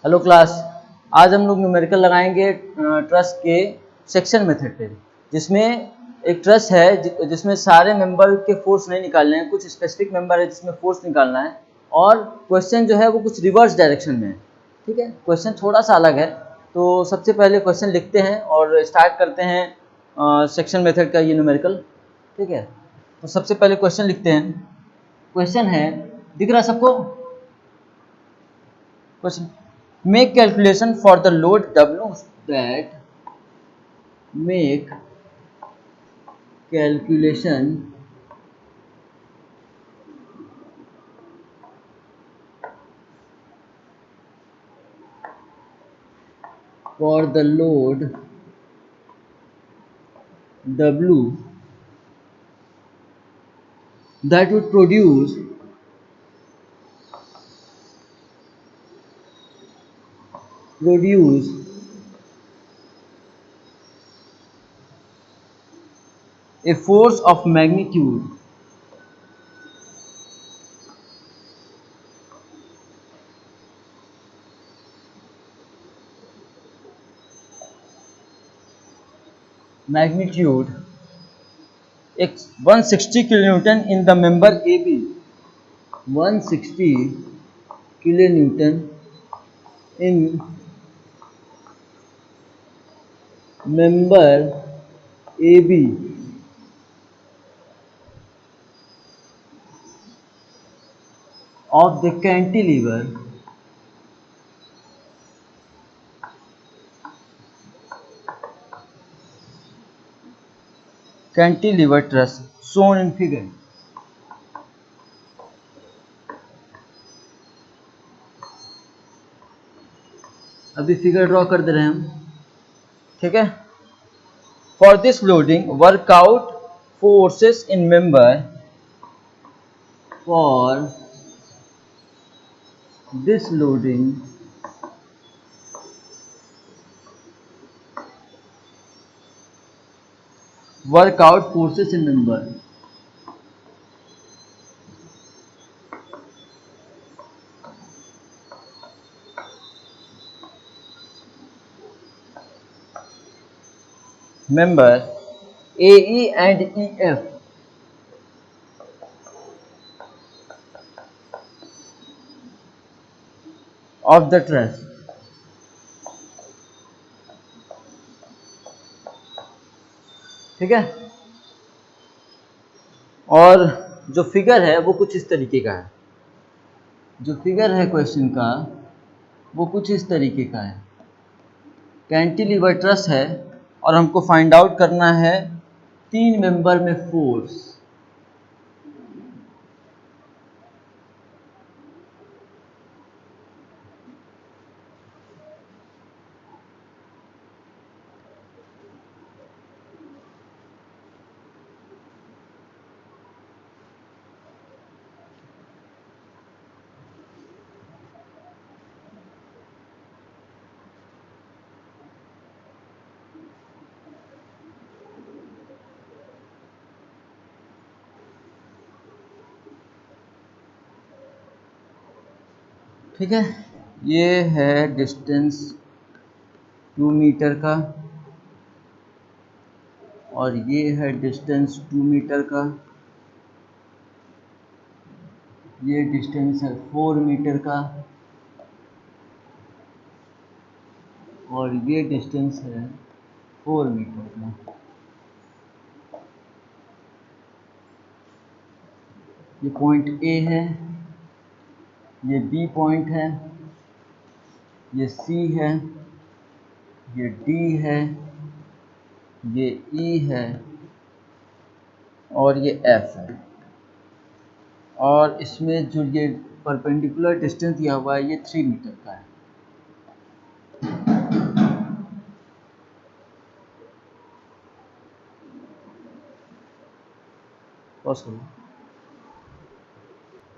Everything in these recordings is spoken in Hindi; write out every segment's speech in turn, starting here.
हेलो क्लास, आज हम लोग न्यूमेरिकल लगाएंगे ट्रस्ट के सेक्शन मेथड पे, जिसमें एक ट्रस्ट है जिसमें सारे मेंबर के फोर्स नहीं निकालने हैं, कुछ स्पेसिफिक मेंबर है जिसमें फोर्स निकालना है और क्वेश्चन जो है वो कुछ रिवर्स डायरेक्शन में है। ठीक है, क्वेश्चन थोड़ा सा अलग है। तो सबसे पहले क्वेश्चन लिखते हैं और स्टार्ट करते हैं सेक्शन मेथड का ये न्यूमेरिकल। ठीक है, तो सबसे पहले क्वेश्चन लिखते हैं। क्वेश्चन है, दिख रहा है सबको? Question, make calculation for the load W that make calculation for the load W that would produce a force of magnitude x 160 kilonewton in the member AB. 160 kilonewton in member AB of the cantilever truss shown in figure. अभी फिगर ड्रॉ कर दे रहे हैं हम। ठीक है, for this loading workout forces in member for this loading workout forces in member AE and EF of the truss. ठीक है, और जो फिगर है वो कुछ इस तरीके का है। जो फिगर है क्वेश्चन का वो कुछ इस तरीके का है। कैंटिलीवर ट्रस है और हमको फाइंड आउट करना है 3 मेंबर में फोर्स। ठीक है, ये है डिस्टेंस 2 मीटर का और ये है डिस्टेंस 2 मीटर का। ये डिस्टेंस है 4 मीटर का और ये डिस्टेंस है 4 मीटर का। ये पॉइंट ए है, ये बी पॉइंट है, ये सी है, ये डी है, ये ई है और ये एफ है। और इसमें जो ये परपेंडिकुलर डिस्टेंस दिया हुआ है ये 3 मीटर का है।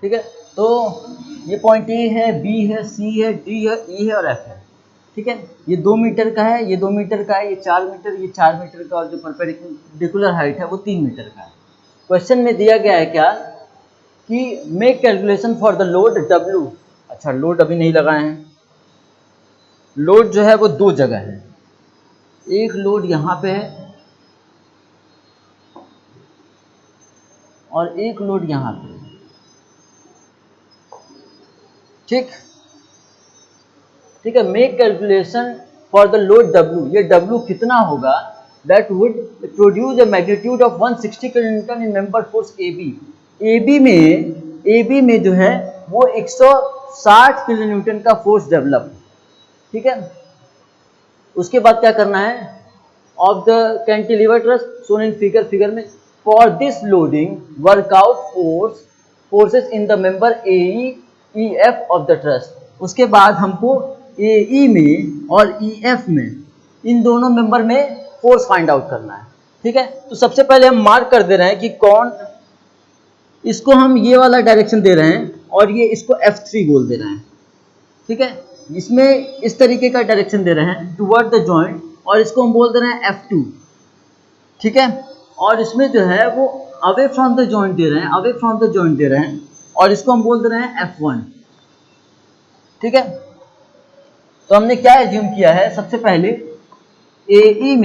ठीक है, तो ये पॉइंट ए है, बी है, सी है, डी है, ई है और एफ है। ठीक है, ये 2 मीटर का है, ये 2 मीटर का है, ये 4 मीटर, ये 4 मीटर का और जो परपेंडिकुलर हाइट है वो 3 मीटर का है। क्वेश्चन में दिया गया है क्या कि make calculation for the load W. अच्छा, लोड अभी नहीं लगाए हैं, लोड जो है वो दो जगह है, एक लोड यहाँ पे है और एक लोड यहाँ पे है। ठीक है, make calculation for the load W। ये W कितना होगा, that would produce a magnitude of 160 kilonewton in member force AB। AB में जो है वो 160 किलोन्यूटन का फोर्स डेवलप। ठीक है, उसके बाद क्या करना है, of the cantilever truss shown in figure में, for this loading workout forces in the member AE EF of the truss. उसके बाद हमको AE में और EF में, इन दोनों मेंबर में फोर्स फाइंड आउट करना है। ठीक है, तो सबसे पहले हम मार्क कर दे रहे हैं कि कौन, इसको हम ये वाला डायरेक्शन दे रहे हैं और ये इसको F3 बोल दे रहे हैं। ठीक है, इसमें इस तरीके का डायरेक्शन दे रहे हैं टुवर्ड द जॉइंट, और इसको हम बोल दे रहे हैं F2। ठीक है, और इसमें जो है वो अवे फ्रॉम द जॉइंट दे रहे हैं, अवे फ्रॉम द जॉइंट दे रहे हैं, और इसको हम बोल दे रहे हैं F1। ठीक है, तो हमने क्या एज्यूम किया है, सबसे पहले AB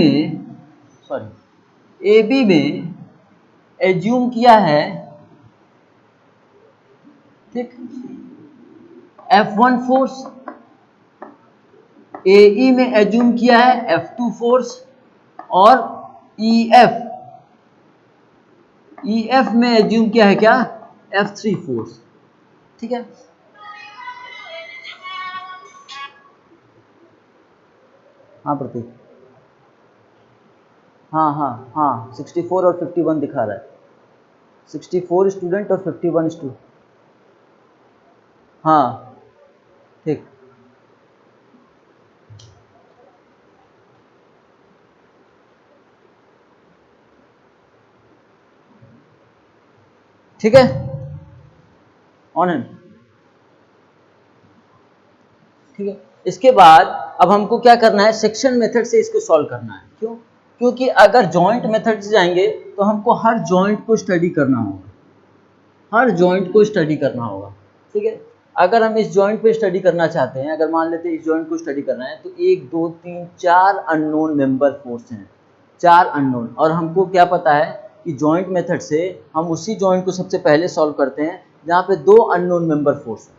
में एज्यूम किया है, ठीक, F1 फोर्स, AE में एज्यूम किया है F2 फोर्स, और EF में एज्यूम किया है क्या, F3 फोर्स। ठीक है, हाँ प्रतीक, हाँ 64 और 51 दिखा रहा है, 64 स्टूडेंट और 51 स्टूडेंट। हाँ ठीक, ठीक है, ऑन एंड। ठीक है, इसके बाद अब हमको क्या करना है, सेक्शन मेथड से इसको सॉल्व करना है। क्यों, क्योंकि अगर जॉइंट मेथड से जाएंगे तो हमको हर जॉइंट को स्टडी करना होगा, हर जॉइंट को स्टडी करना होगा। ठीक है, अगर हम इस जॉइंट पे स्टडी करना चाहते हैं, अगर मान लेते हैं इस जॉइंट को स्टडी करना है, तो 1 2 3 4 अननोन मेंबर फोर्स हैं, 4 अननोन, और हमको क्या पता है कि जॉइंट मेथड से हम उसी जॉइंट को सबसे पहले सॉल्व करते हैं जहाँ पे 2 अननोन मेंबर फोर्स हैं।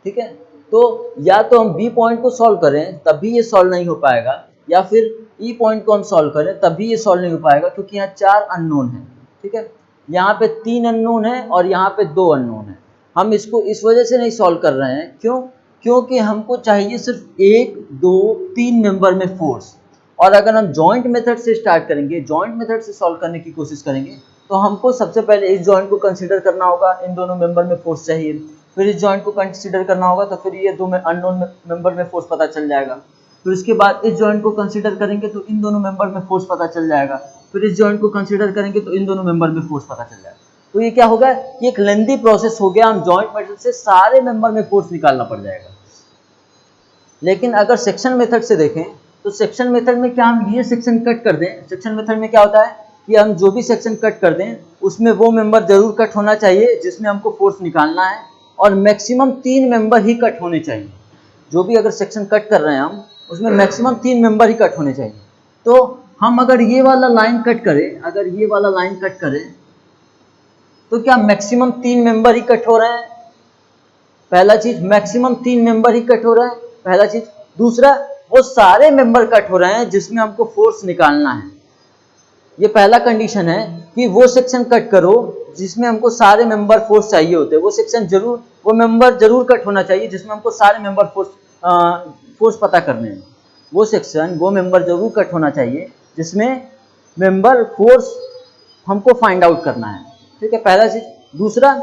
ठीक है, तो या तो हम B पॉइंट को सॉल्व करें तभी ये सॉल्व नहीं हो पाएगा, या फिर E पॉइंट को हम सॉल्व करें तभी ये सॉल्व नहीं हो पाएगा, क्योंकि यहाँ 4 अननोन है। ठीक है, यहाँ पे 3 अननोन है और यहाँ पे 2 अननोन है। हम इसको इस वजह से नहीं सॉल्व कर रहे हैं, क्यों, क्योंकि हमको चाहिए सिर्फ 1 2 3 मेंबर में फोर्स, और अगर हम जॉइंट मेथड से स्टार्ट करेंगे, जॉइंट मेथड से सॉल्व करने की कोशिश करेंगे, तो हमको सबसे पहले इस जॉइंट को कंसीडर करना होगा, इन दोनों मेंबर में फोर्स चाहिए, फिर इस जॉइंट को कंसीडर करना होगा, तो फिर ये दो में अननोन मेंबर में फोर्स पता चल जाएगा, फिर उसके बाद इस जॉइंट को कंसीडर करेंगे तो इन दोनों मेंबर में फोर्स पता चल जाएगा, फिर इस जॉइंट को कंसीडर करेंगे तो इन दोनों मेंबर में फोर्स पता चल जाएगा। तो ये क्या होगा, ये एक लेंथी प्रोसेस हो गया, हम जॉइंट मेथड से सारे मेंबर में फोर्स निकालना पड़ जाएगा। लेकिन अगर सेक्शन मेथड से देखें तो सेक्शन मेथड में क्या, हम ये सेक्शन कट कर दें, सेक्शन मेथड में क्या होता है कि हम जो भी सेक्शन कट कर दें उसमें वो मेंबर जरूर कट होना चाहिए जिसमें हमको फोर्स निकालना है, और मैक्सिमम 3 मेंबर ही कट होने चाहिए। जो भी अगर सेक्शन कट कर रहे हैं हम, उसमें मैक्सिमम 3 मेंबर ही कट होने चाहिए। तो हम अगर ये वाला लाइन कट करें, अगर ये वाला लाइन कट करें, तो क्या मैक्सिमम 3 मेंबर ही कट हो रहे हैं, पहला चीज मैक्सिमम 3 मेंबर ही कट हो रहा है, पहला चीज। दूसरा, वो सारे मेंबर कट हो रहे हैं जिसमें हमको फोर्स निकालना है। ये पहला कंडीशन है कि वो सेक्शन कट करो जिसमें हमको सारे मेंबर फोर्स चाहिए होते हैं, वो सेक्शन जरूर, वो मेंबर जरूर कट होना चाहिए जिसमें हमको सारे मेंबर फोर्स पता करने हैं। वो सेक्शन, वो मेंबर जरूर कट होना चाहिए जिसमें मेंबर फोर्स हमको फाइंड आउट करना है। ठीक है, पहला चीज। दूसरा,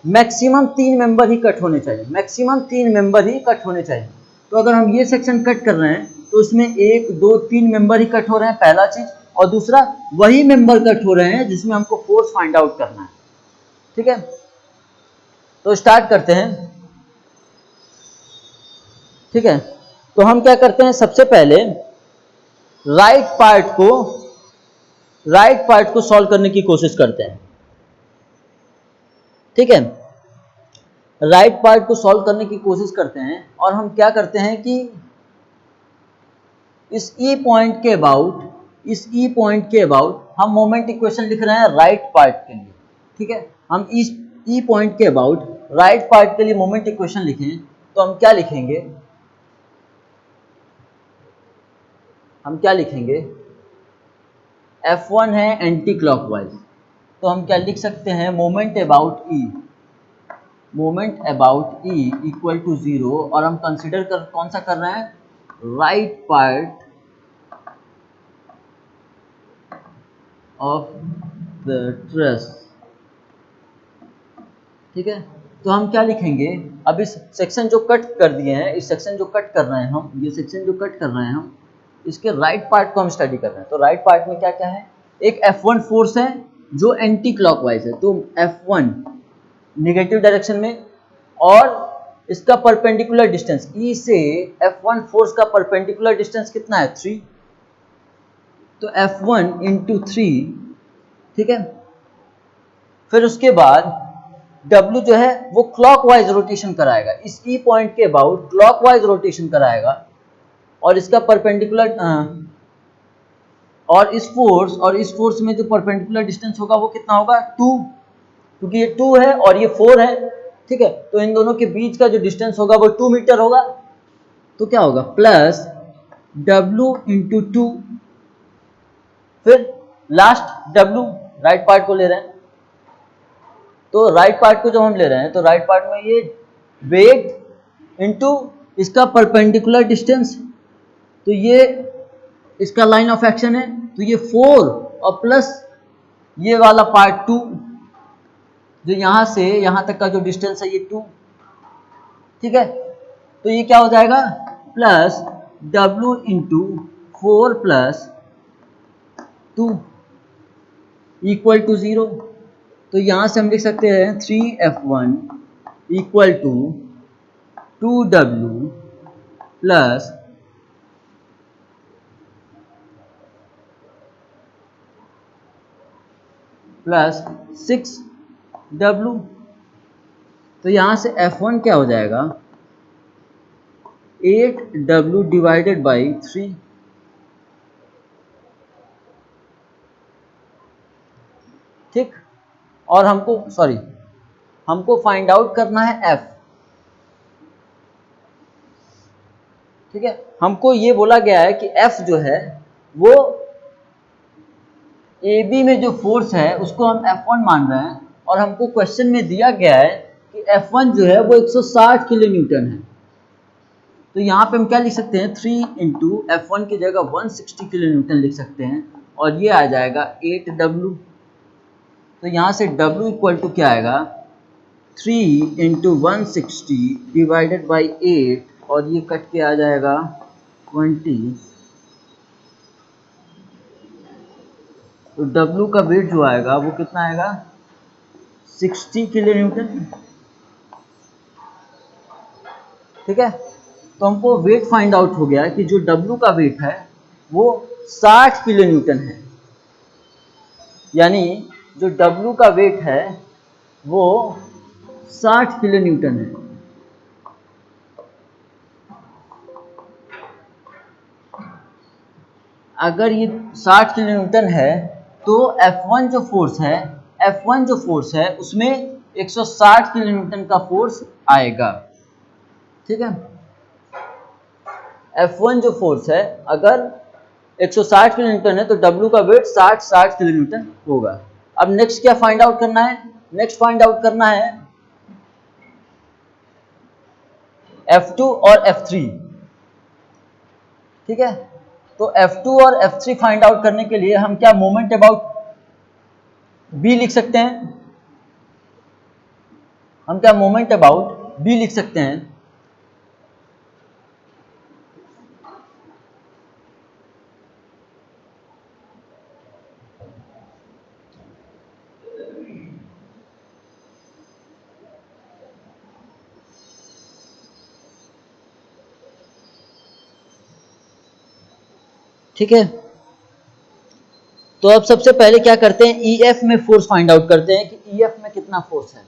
मैक्सिमम 3 मेंबर ही कट होने चाहिए, मैक्सिमम 3 मेंबर ही कट होने चाहिए। तो अगर हम ये सेक्शन कट कर रहे हैं तो उसमें 1 2 3 मेंबर ही कट हो रहे हैं, पहला चीज। और दूसरा, वही मेंबर कट हो रहे हैं जिसमें हमको फोर्स फाइंड आउट करना है। ठीक है, तो स्टार्ट करते हैं। ठीक है, तो हम क्या करते हैं, सबसे पहले राइट पार्ट को सॉल्व करने की कोशिश करते हैं। ठीक है, राइट पार्ट को सॉल्व करने की कोशिश करते हैं, और हम क्या करते हैं कि इस ई पॉइंट के अबाउट हम मोमेंट इक्वेशन लिख रहे हैं राइट पार्ट के लिए, ठीक है। हम इस ई पॉइंट के अबाउट राइट पार्ट के लिए मोमेंट इक्वेशन लिखें तो हम क्या लिखेंगे, F1 है एंटी क्लॉकवाइज, तो हम क्या लिख सकते हैं, moment about E equal to 0, और हम कंसिडर कौन सा कर रहे हैं, right part of the truss, ठीक है। तो हम क्या लिखेंगे, अब इस सेक्शन जो कट कर दिए हैं, ये सेक्शन जो कट कर रहे हैं हम इसके राइट पार्ट को हम स्टडी कर रहे हैं। तो राइट पार्ट में क्या क्या है, एक F1 फोर्स है जो एंटी क्लॉकवाइज है, तो F1 नेगेटिव डायरेक्शन में, और इसका परपेंडिकुलर डिस्टेंस E से F1 फोर्स का परपेंडिकुलर डिस्टेंस कितना है, 3, तो F1 इंटू 3, ठीक है। फिर उसके बाद W जो है वो क्लॉकवाइज रोटेशन कराएगा, इस ई पॉइंट के अबाउट क्लॉकवाइज रोटेशन कराएगा, और इसका परपेंडिकुलर और इस फोर्स में जो परपेंडिकुलर डिस्टेंस होगा वो कितना होगा, 2, क्योंकि ये 2 है और ये 4 है, ठीक है। तो इन दोनों के बीच का जो डिस्टेंस होगा वो 2 मीटर होगा, तो क्या होगा, प्लस W इंटू 2, फिर लास्ट W, राइट पार्ट को ले रहे हैं, तो राइट पार्ट को जब हम ले रहे हैं तो राइट पार्ट में ये वेट इंटू इसका परपेंडिकुलर डिस्टेंस, तो ये इसका लाइन ऑफ एक्शन है, तो ये 4 और प्लस ये वाला पार्ट 2, जो यहां से यहां तक का जो डिस्टेंस है ये 2, ठीक है। तो ये क्या हो जाएगा, plus W into 4 plus 2 equal to 0। तो यहां से हम लिख सकते हैं 3F1 equal to 2W plus 6W। तो यहां से F1 क्या हो जाएगा, 8W डिवाइडेड बाई 3, ठीक। और हमको फाइंड आउट करना है F, ठीक है। हमको ये बोला गया है कि F जो है वो AB में जो फोर्स है उसको हम F1 मान रहे हैं, और हमको क्वेश्चन में दिया गया है कि F1 जो है वो 160 किलो न्यूटन है। तो यहाँ पे हम क्या लिख सकते हैं, 3 इंटू F1 की जगह 160 किलो न्यूटन लिख सकते हैं, और ये आ जाएगा 8W। तो यहाँ से W इक्वल टू क्या आएगा, 3 इंटू 160 डिवाइडेड बाई 8, और ये कट के आ जाएगा 20। तो W का वेट जो आएगा वो कितना आएगा, 60 किलो न्यूटन, ठीक है। तो हमको वेट फाइंड आउट हो गया कि जो W का वेट है वो 60 किलो न्यूटन है, यानी जो W का वेट है वो 60 किलो न्यूटन है। अगर ये 60 किलो न्यूटन है तो F1 जो फोर्स है उसमें 160 किलो न्यूटन का फोर्स आएगा, ठीक है। F1 जो फोर्स है अगर 160 किलो न्यूटन है तो W का वेट 60 किलो न्यूटन होगा। अब नेक्स्ट क्या फाइंड आउट करना है, नेक्स्ट फाइंड आउट करना है F2 और F3, ठीक है। तो F2 और F3 फाइंड आउट करने के लिए हम क्या मोमेंट अबाउट B लिख सकते हैं, लिख सकते हैं। ठीक है, तो अब सबसे पहले क्या करते हैं, EF में फोर्स फाइंड आउट करते हैं कि EF में कितना फोर्स है।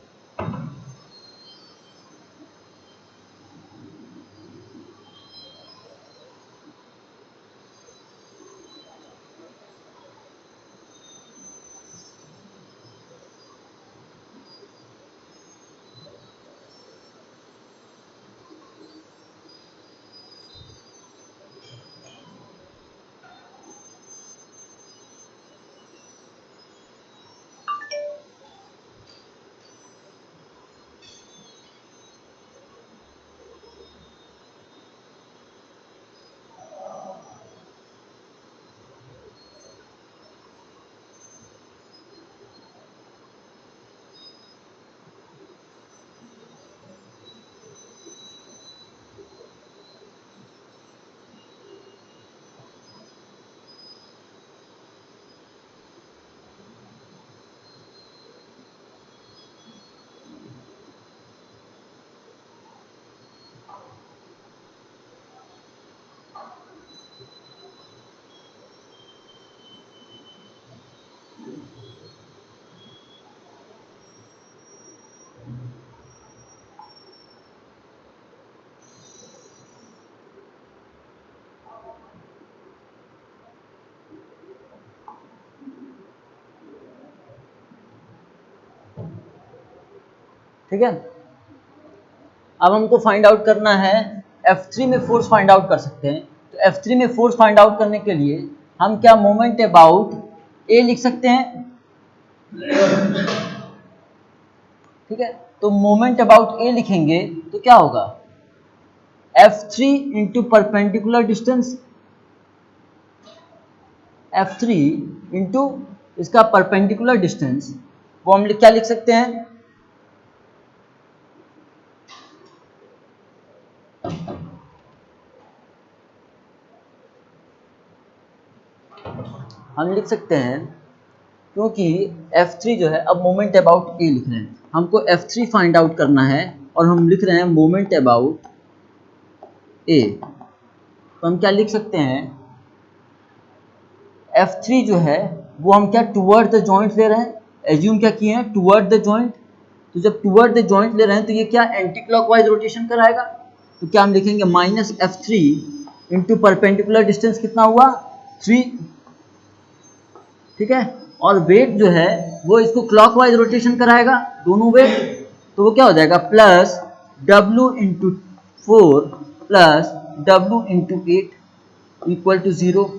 ठीक है। अब हमको फाइंड आउट करना है, F3 में फोर्स फाइंड आउट कर सकते हैं। तो F3 में फोर्स फाइंड आउट करने के लिए हम क्या मोमेंट अबाउट A लिख सकते हैं, ठीक है। तो मोमेंट अबाउट A लिखेंगे तो क्या होगा, F3 into perpendicular distance, F3 into इसका परपेंडिकुलर डिस्टेंस, वो हम क्या लिख सकते हैं, हम लिख सकते हैं, क्योंकि F3 जो है, अब मोमेंट अबाउट A लिख रहे हैं, हमको F3 फाइंड आउट करना है और हम लिख रहे हैं मोमेंट अबाउट A। तो हम क्या लिख सकते हैं, F3 जो है वो हम क्या टूवर्ड द जॉइंट ले रहे हैं, एज्यूम क्या किए हैं, टूवर्ड द जॉइंट। तो जब टूवर्ड द जॉइंट ले रहे हैं तो ये क्या एंटी क्लॉकवाइज रोटेशन कराएगा। तो क्या हम लिखेंगे minus F3 into perpendicular distance कितना हुआ 3, ठीक है। और वेट जो है वो इसको क्लॉकवाइज रोटेशन कराएगा, दोनों वेट। तो वो क्या हो जाएगा plus W into 4 plus W into 8 equal to 0।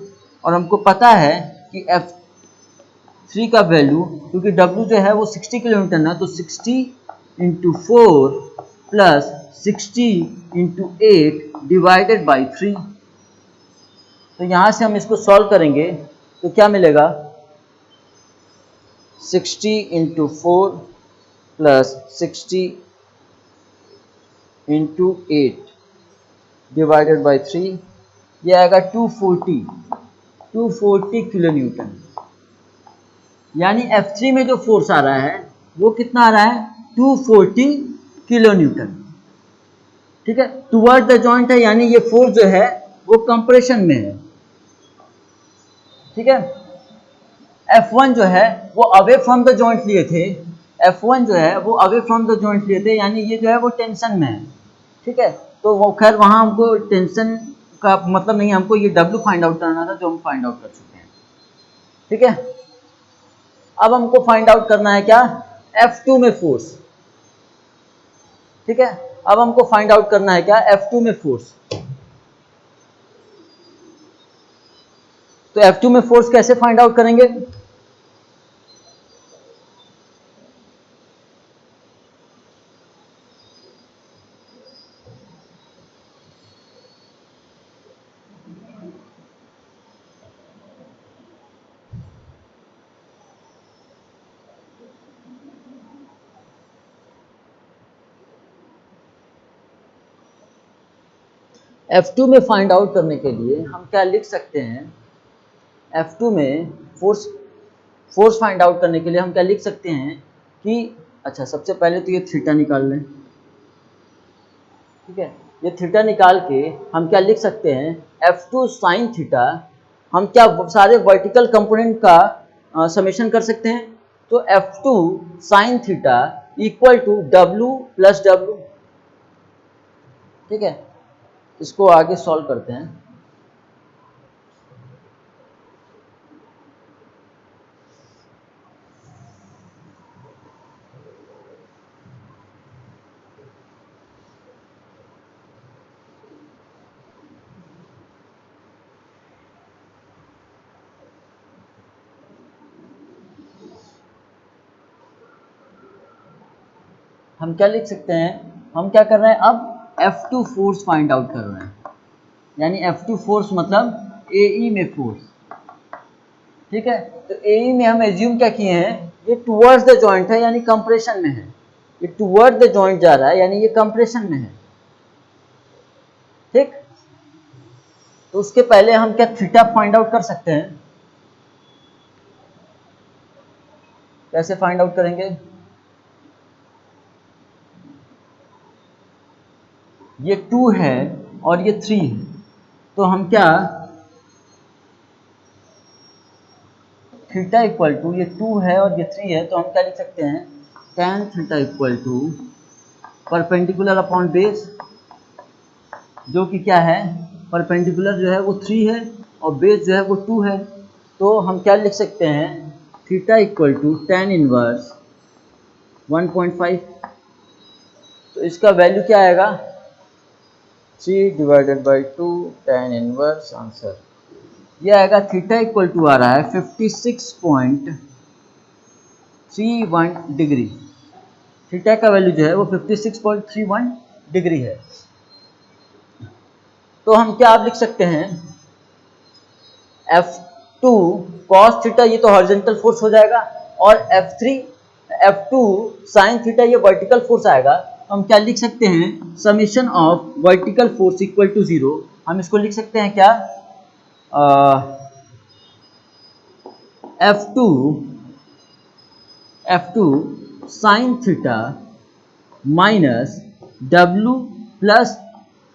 और हमको पता है कि F3 का वैल्यू, क्योंकि W जो है वो 60 किलोन्यूटन है, तो 60 into 4 plus 60 into 8 divided by 3। तो यहाँ से हम इसको सॉल्व करेंगे तो क्या मिलेगा, 60 into 4 plus 60 into 8 divided by 3, ये आएगा 240 किलो न्यूटन। यानी F3 में जो फोर्स आ रहा है वो कितना आ रहा है, 240 किलो न्यूटन, ठीक है। टुवर्ड द जॉइंट है, यानी ये फोर्स जो है वो कंप्रेशन में है, ठीक है। F1 जो है वो अवे फ्रॉम द जॉइंट लिए थे, F1 जो है वो अवे फ्रॉम द जॉइंट लिए थे, यानी ये जो है वो टेंशन में है, ठीक है। तो वो खैर वहां हमको टेंशन का मतलब नहीं, हमको ये W फाइंड आउट करना था जो हम फाइंड आउट कर चुके हैं, ठीक है। अब हमको फाइंड आउट करना है क्या, F2 में फोर्स, ठीक है। अब हमको फाइंड आउट करना है क्या, F2 में फोर्स। तो F2 में फोर्स कैसे फाइंड आउट करेंगे, F2 में फाइंड आउट करने के लिए हम क्या लिख सकते हैं, F2 में फोर्स फाइंड आउट करने के लिए हम क्या लिख सकते हैं कि, अच्छा सबसे पहले तो ये थीटा निकाल लें, ठीक है। ये थीटा निकाल के हम क्या लिख सकते हैं, F2 साइन थीटा, हम क्या सारे वर्टिकल कंपोनेंट का समेशन कर सकते हैं। तो F2 sine theta equal to W plus W, ठीक है। इसको आगे सॉल्व करते हैं। हम क्या लिख सकते हैं, हम क्या कर रहे हैं, अब F2 फोर्स फाइंड आउट कर रहे हैं, यानी F2 फोर्स मतलब AE में फोर्स, ठीक है। तो AE में हम एज्यूम क्या किए हैं, ये टुवर्ड्स द जॉइंट है यानी कंप्रेशन में है, ये टुवर्ड द जॉइंट जा रहा है यानी ये कंप्रेशन में है, ठीक। तो उसके पहले हम क्या थीटा फाइंड आउट कर सकते हैं, कैसे फाइंड आउट करेंगे, ये 2 है और ये 3 है, तो हम क्या थीटा इक्वल टू, ये 2 है और ये 3 है, तो हम क्या लिख सकते हैं, tan theta equal to perpendicular upon base, जो कि क्या है, परपेंडिकुलर जो है वो 3 है और बेस जो है वो 2 है। तो हम क्या लिख सकते हैं, theta equal to tan inverse 1.5, इसका वैल्यू क्या आएगा 3/2 tan इनवर्स आंसर ये आएगा थीटा इक्वल टू आ रहा है 56.31 डिग्री। थीटा का वैल्यू जो है वो 56.31 डिग्री है। तो हम क्या आप लिख सकते हैं F2 cos थीटा ये तो हॉरिजॉन्टल फोर्स हो जाएगा और F2 sin थीटा ये वर्टिकल फोर्स आएगा। हम क्या लिख सकते हैं summation of vertical force equal to 0। हम इसको लिख सकते हैं क्या F2 sin theta minus W plus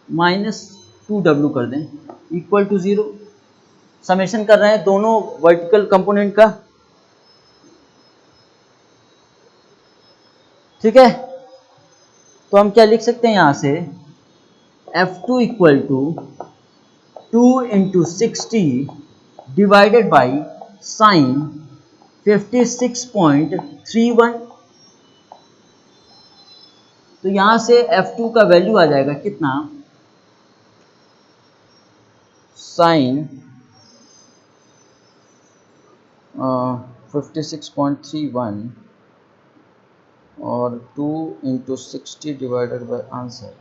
minus 2W कर दें इक्वल टू 0। समेशन कर रहे हैं दोनों वर्टिकल कंपोनेंट का, ठीक है। तो हम क्या लिख सकते हैं यहां से F2 equal to 2 into 60 divided by sine 56.31। तो यहां से F2 का वैल्यू आ जाएगा कितना साइन 56.31 और 2 इंटू 60 डिवाइडेड बाई आंसर।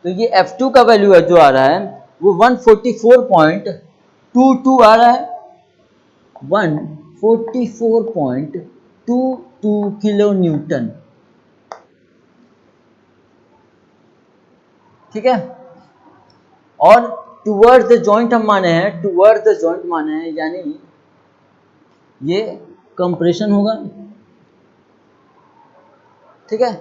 तो ये F2 का वैल्यू है जो आ रहा है वो 144.22 आ रहा है 144.22 किलो न्यूटन, ठीक है। और टुवर्ड्स द जॉइंट हम माने हैं, टुवर्ड्स द जॉइंट माने हैं यानी ये कंप्रेशन होगा, ठीक है।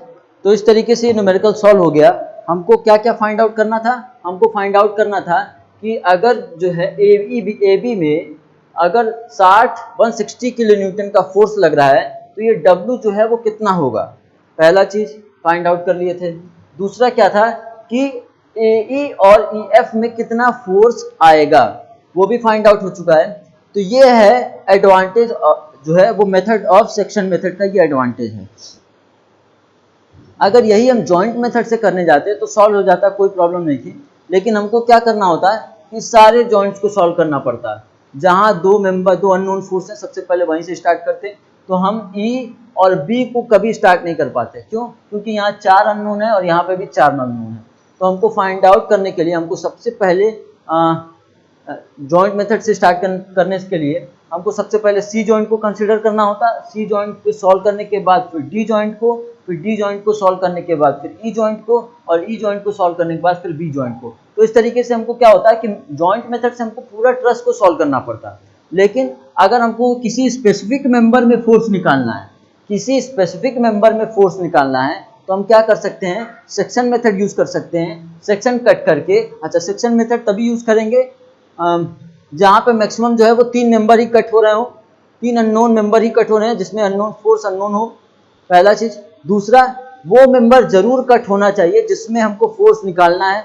तो इस तरीके से न्यूमेरिकल सॉल्व हो गया। हमको क्या क्या फाइंड आउट करना था, हमको फाइंड आउट करना था कि अगर जो है ए बी में अगर 160 किलो न्यूटन का फोर्स लग रहा है तो ये W जो है वो कितना होगा, पहला चीज फाइंड आउट कर लिए थे। दूसरा क्या था कि AE और EF में कितना फोर्स आएगा वो भी फाइंड आउट हो चुका है। तो ये है एडवांटेज जो है वो मेथड ऑफ सेक्शन मेथड का ये एडवांटेज है। अगर यही हम जॉइंट मेथड से करने जाते तो सॉल्व हो जाता, कोई प्रॉब्लम नहीं थी। लेकिन हमको क्या करना होता है कि सारे जॉइंट्स को सॉल्व करना पड़ता है। जहां दो अननोन फोर्स है सबसे पहले वहीं से स्टार्ट करते हैं। तो हम E और B को कभी स्टार्ट नहीं कर पाते, क्यों? क्योंकि यहाँ 4 अननोन है और यहाँ पे भी 4 अननोन है। तो हमको फाइंड आउट करने के लिए हमको सबसे पहले जॉइंट मेथड से स्टार्ट करने के लिए हमको सबसे पहले सी जॉइंट को कंसीडर करना होता। सी जॉइंट को सॉल्व करने के बाद फिर डी जॉइंट को, फिर डी जॉइंट को सॉल्व करने के बाद फिर ई जॉइंट को, और ई जॉइंट को सॉल्व करने के बाद फिर बी जॉइंट को। तो इस तरीके से हमको क्या होता है कि जॉइंट मेथड से हमको पूरा ट्रस को सॉल्व करना पड़ता है। लेकिन अगर हमको किसी स्पेसिफिक मेंबर में फोर्स निकालना है, किसी स्पेसिफिक मेंबर में फोर्स निकालना है, तो हम क्या कर सकते हैं, सेक्शन मेथड यूज कर सकते हैं। सेक्शन कट करके, अच्छा सेक्शन मेथड तभी यूज करेंगे जहां पे मैक्सिमम जो है वो 3 मेंबर ही कट हो रहे हो, 3 अननोन मेंबर ही कट हो रहे हैं जिसमें अननोन फोर्स अननोन हो, पहला चीज। दूसरा, वो मेंबर जरूर कट होना चाहिए जिसमें हमको फोर्स निकालना है,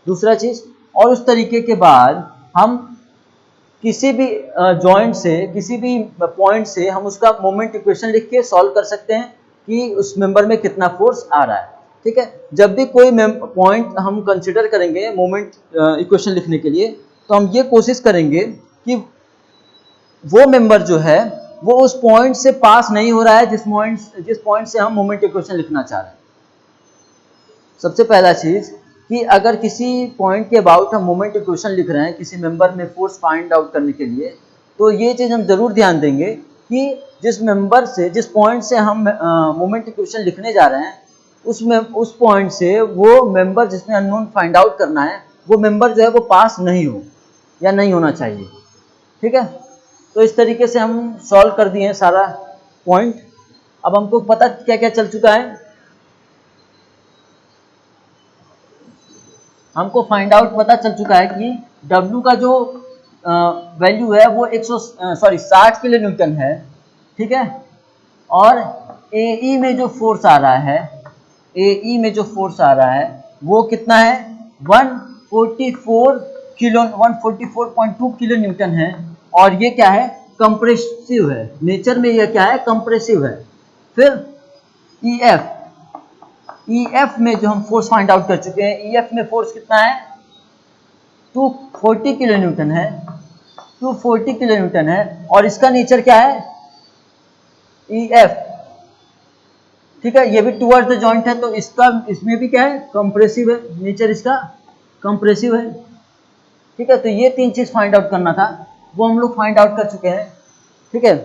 दूसरा चीज। और उस तरीके के बाद हम किसी भी जॉइंट से, किसी भी पॉइंट से हम उसका मोमेंट इक्वेशन लिख के सॉल्व कर सकते हैं कि उस मेंबर में कितना फोर्स आ रहा है, ठीक है। जब भी कोई पॉइंट हम कंसिडर करेंगे मोमेंट इक्वेशन लिखने के लिए, तो हम ये कोशिश करेंगे कि वो मेंबर जो है वो उस पॉइंट से पास नहीं हो रहा है जिस पॉइंट से हम मोमेंट इक्वेशन लिखना चाह रहे हैं। सबसे पहला चीज कि अगर किसी पॉइंट के अबाउट हम मोमेंट इक्वेशन लिख रहे हैं किसी मेंबर में फोर्स फाइंड आउट करने के लिए, तो ये चीज हम जरूर ध्यान देंगे कि जिस मेंबर से, जिस पॉइंट से हम मोमेंट इक्वेशन लिखने जा रहे हैं उस पॉइंट से वो मेंबर जिसमें अननोन फाइंड आउट करना है वो मेंबर जो है वो पास नहीं हो या नहीं होना चाहिए, ठीक है। तो इस तरीके से हम सॉल्व कर दिए हैं सारा पॉइंट। अब हमको पता क्या क्या चल चुका है, हमको फाइंड आउट पता चल चुका है कि W का जो वैल्यू है वो 60 किलो न्यूटन है, ठीक है। और AE में जो फोर्स आ रहा है, AE में जो फोर्स आ रहा है वो कितना है 144.2 किलो न्यूटन है। और ये क्या है, कंप्रेसिव है, नेचर में ये क्या है, कंप्रेसिव है। फिर EF ई एफ में जो हम फोर्स फाइंड आउट कर चुके हैं, ई एफ में फोर्स कितना है, 240 किलो न्यूटन है, 240 किलो न्यूटन है, और इसका नेचर क्या है, ई एफ, ठीक है, ये भी टूवर्ड्स द जॉइंट है, तो इसका इसमें भी क्या है, कंप्रेसिव है, नेचर इसका कंप्रेसिव है, ठीक है। तो ये तीन चीज फाइंड आउट करना था, वो हम लोग फाइंड आउट कर चुके हैं, ठीक है।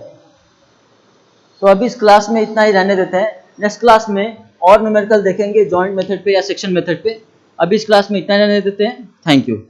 तो अभी इस क्लास में इतना ही रहने देते हैं, नेक्स्ट क्लास में और न्यूमेरिकल देखेंगे जॉइंट मेथड पे या सेक्शन मेथड पे। अभी इस क्लास में इतना ही रहने देते हैं, थैंक यू।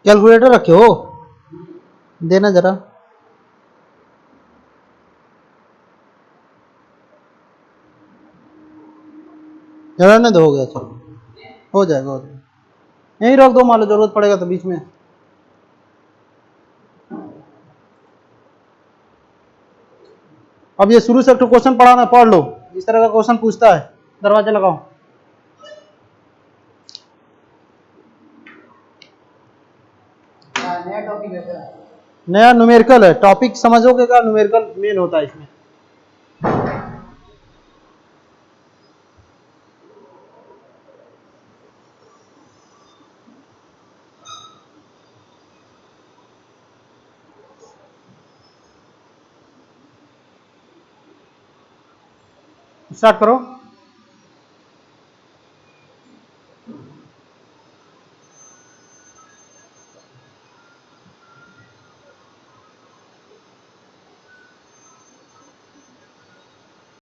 कैलकुलेटर रखे हो, देना जरा। रहने दो, हो गया, चलो हो जाएगा, हो जाएगा। यहीं रख दो, मान लो जरूरत पड़ेगा तो बीच में। अब ये शुरू से एक क्वेश्चन पढ़ाना, पढ़ लो, इस तरह का क्वेश्चन पूछता है। दरवाजा लगाओ। नया टॉपिक है, नया न्यूमेरिकल है। टॉपिक समझोगे क्या, न्यूमेरिकल मेन होता है इसमें। स्टार्ट करो।